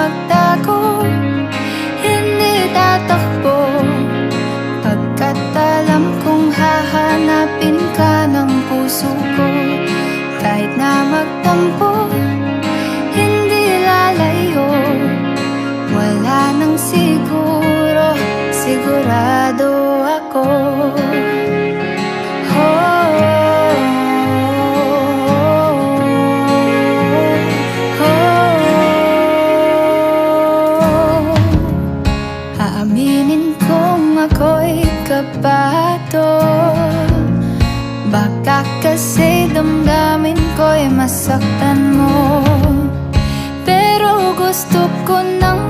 magtago, hindi tatakbo, pagkat alam kong hahanapin ka ng puso ko. Kahit na magtampo, hindi lalayo, wala nang siguro, sigurado ako. Aaminin kong ako'y kabado, baka kasi damdamin ko'y masaktan mo. Pero gusto ko nang